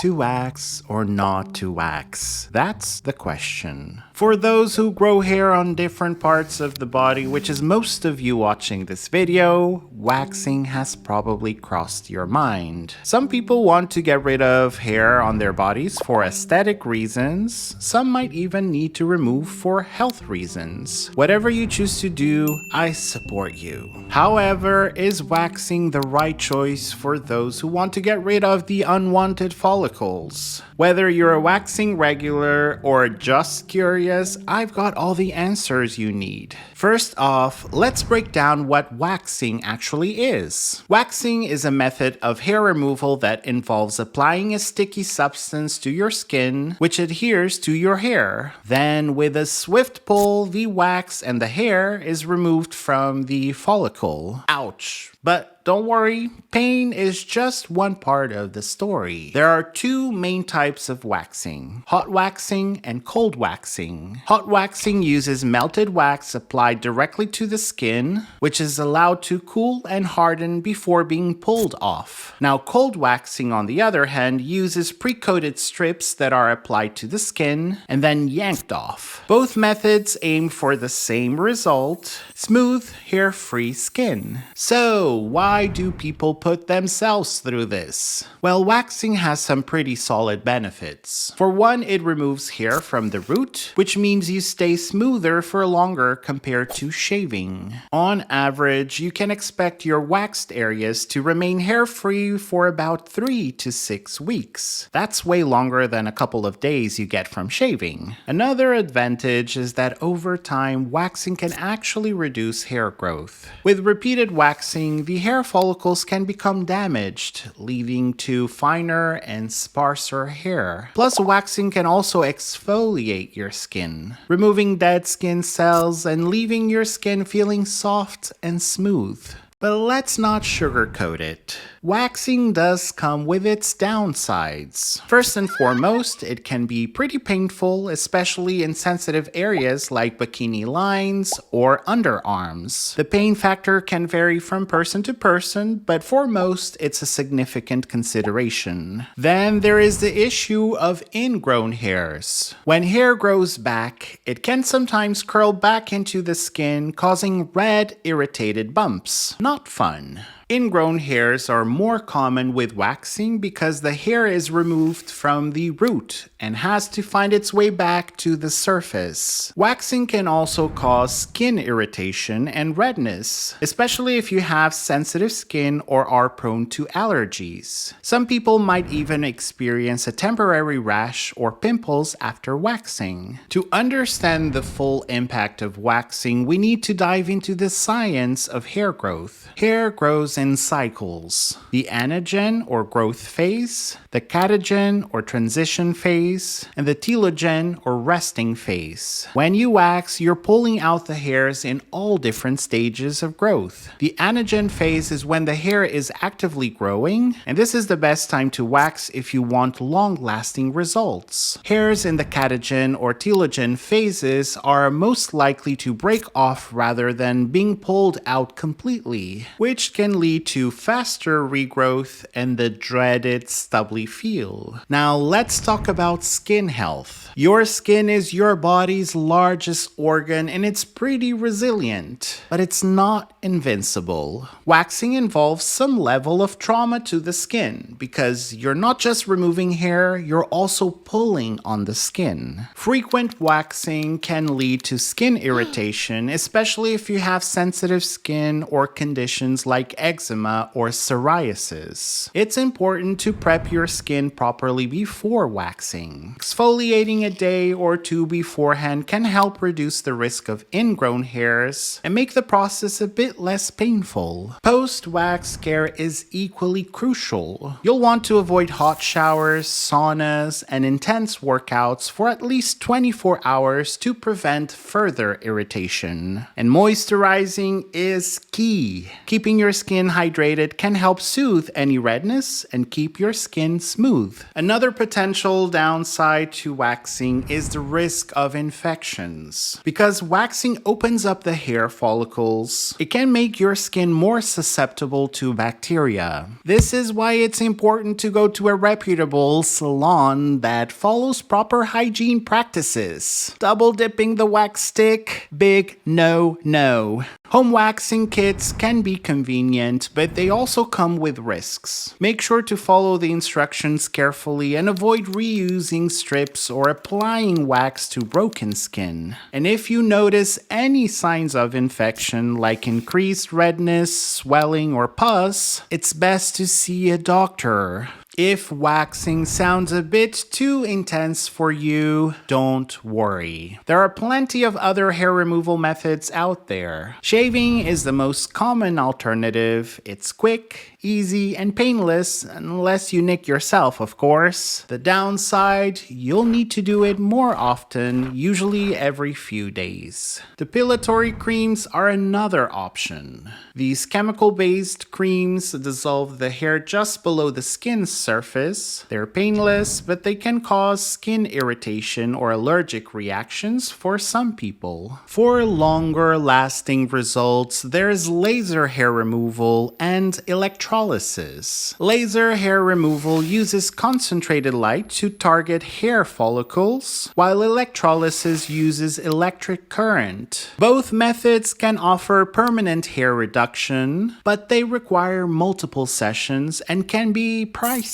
to wax or not to wax? That's the question. For those who grow hair on different parts of the body, which is most of you watching this video, waxing has probably crossed your mind. Some people want to get rid of hair on their bodies for aesthetic reasons. Some might even need to remove for health reasons. Whatever you choose to do, I support you. However, is waxing the right choice for those who want to get rid of the unwanted follicles? Whether you're a waxing regular or just curious, I've got all the answers you need. First off, let's break down what waxing actually is. Waxing is a method of hair removal that involves applying a sticky substance to your skin, which adheres to your hair. Then, with a swift pull, the wax and the hair is removed from the follicle. Ouch! But don't worry, pain is just one part of the story. There are two main types of waxing: hot waxing and cold waxing. Hot waxing uses melted wax applied directly to the skin, which is allowed to cool and harden before being pulled off. Now, cold waxing, on the other hand, uses pre-coated strips that are applied to the skin and then yanked off. Both methods aim for the same result: smooth, hair-free skin. So, why do people put themselves through this? Well, waxing has some pretty solid benefits. For one, it removes hair from the root, which means you stay smoother for longer compared to shaving. On average, you can expect your waxed areas to remain hair-free for about 3 to 6 weeks. That's way longer than a couple of days you get from shaving. Another advantage is that over time, waxing can actually reduce hair growth. With repeated waxing, the hair follicles can become damaged, leading to finer and sparser hair. Plus, waxing can also exfoliate your skin, removing dead skin cells and leaving your skin feeling soft and smooth. But let's not sugarcoat it. Waxing does come with its downsides. First and foremost, it can be pretty painful, especially in sensitive areas like bikini lines or underarms. The pain factor can vary from person to person, but for most, it's a significant consideration. Then there is the issue of ingrown hairs. When hair grows back, it can sometimes curl back into the skin, causing red, irritated bumps. Not fun. Ingrown hairs are more common with waxing because the hair is removed from the root and has to find its way back to the surface. Waxing can also cause skin irritation and redness, especially if you have sensitive skin or are prone to allergies. Some people might even experience a temporary rash or pimples after waxing. To understand the full impact of waxing, we need to dive into the science of hair growth. Hair grows in cycles: the anagen or growth phase, the catagen or transition phase, and the telogen or resting phase. When you wax, you're pulling out the hairs in all different stages of growth. The anagen phase is when the hair is actively growing, and this is the best time to wax if you want long-lasting results. Hairs in the catagen or telogen phases are most likely to break off rather than being pulled out completely, which can lead to faster regrowth and the dreaded stubbly feel. Now let's talk about skin health. Your skin is your body's largest organ and it's pretty resilient, but it's not invincible. Waxing involves some level of trauma to the skin because you're not just removing hair, you're also pulling on the skin. Frequent waxing can lead to skin irritation, especially if you have sensitive skin or conditions like eczema or psoriasis. It's important to prep your skin properly before waxing. Exfoliating a day or two beforehand can help reduce the risk of ingrown hairs and make the process a bit less painful. Post-wax care is equally crucial. You'll want to avoid hot showers, saunas, and intense workouts for at least 24 hours to prevent further irritation. And moisturizing is key. Keeping your skin skin hydrated can help soothe any redness and keep your skin smooth. Another potential downside to waxing is the risk of infections. Because waxing opens up the hair follicles, it can make your skin more susceptible to bacteria. This is why it's important to go to a reputable salon that follows proper hygiene practices. Double dipping the wax stick? Big no. Home waxing kits can be convenient, but they also come with risks. Make sure to follow the instructions carefully and avoid reusing strips or applying wax to broken skin. And if you notice any signs of infection like increased redness, swelling, or pus, it's best to see a doctor. If waxing sounds a bit too intense for you, don't worry. There are plenty of other hair removal methods out there. Shaving is the most common alternative. It's quick, easy, and painless, unless you nick yourself, of course. The downside, you'll need to do it more often, usually every few days. Depilatory creams are another option. These chemical-based creams dissolve the hair just below the skin surface. They're painless, but they can cause skin irritation or allergic reactions for some people. For longer lasting results, there's laser hair removal and electrolysis. Laser hair removal uses concentrated light to target hair follicles, while electrolysis uses electric current. Both methods can offer permanent hair reduction, but they require multiple sessions and can be pricey.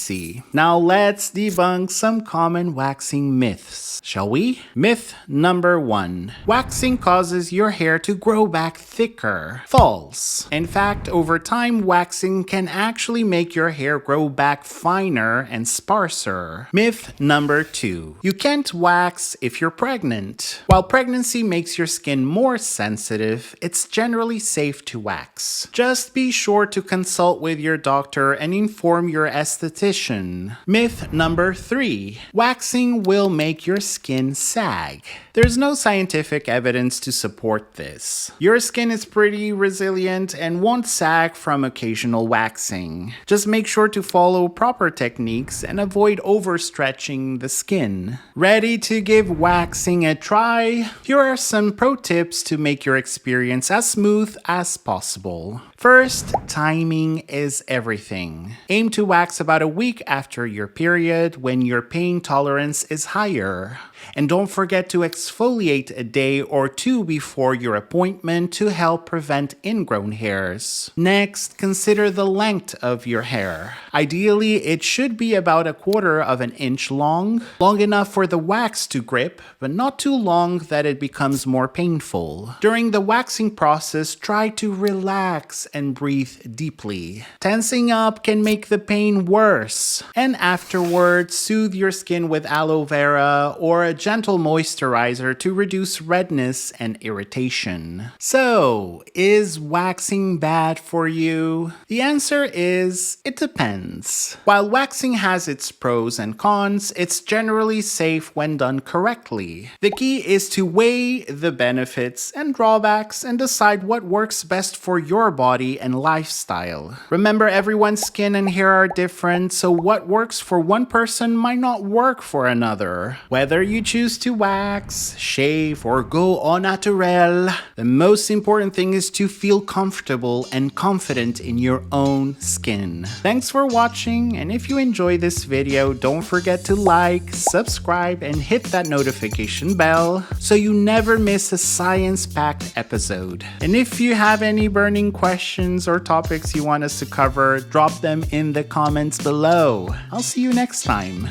Now let's debunk some common waxing myths, shall we? Myth number 1. Waxing causes your hair to grow back thicker. False. In fact, over time, waxing can actually make your hair grow back finer and sparser. Myth number 2. You can't wax if you're pregnant. While pregnancy makes your skin more sensitive, it's generally safe to wax. Just be sure to consult with your doctor and inform your esthetician. Myth number 3. Waxing will make your skin sag. There's no scientific evidence to support this. Your skin is pretty resilient and won't sag from occasional waxing. Just make sure to follow proper techniques and avoid overstretching the skin. Ready to give waxing a try? Here are some pro tips to make your experience as smooth as possible. First, timing is everything. Aim to wax about a week after your period when your pain tolerance is higher. And don't forget to exfoliate a day or two before your appointment to help prevent ingrown hairs. Next, consider the length of your hair. Ideally, it should be about 1/4 of an inch long enough for the wax to grip, but not too long that it becomes more painful. During the waxing process, try to relax and breathe deeply. Tensing up can make the pain worse. And afterwards, soothe your skin with aloe vera or a gentle moisturizer to reduce redness and irritation. So, is waxing bad for you? The answer is, it depends. While waxing has its pros and cons, it's generally safe when done correctly. The key is to weigh the benefits and drawbacks and decide what works best for your body and lifestyle. Remember, everyone's skin and hair are different, so what works for one person might not work for another. Whether you choose to wax, shave, or go au naturel, the most important thing is to feel comfortable and confident in your own skin. Thanks for watching, and if you enjoyed this video, don't forget to like, subscribe, and hit that notification bell so you never miss a science-packed episode. And if you have any burning questions or topics you want us to cover, drop them in the comments below. I'll see you next time.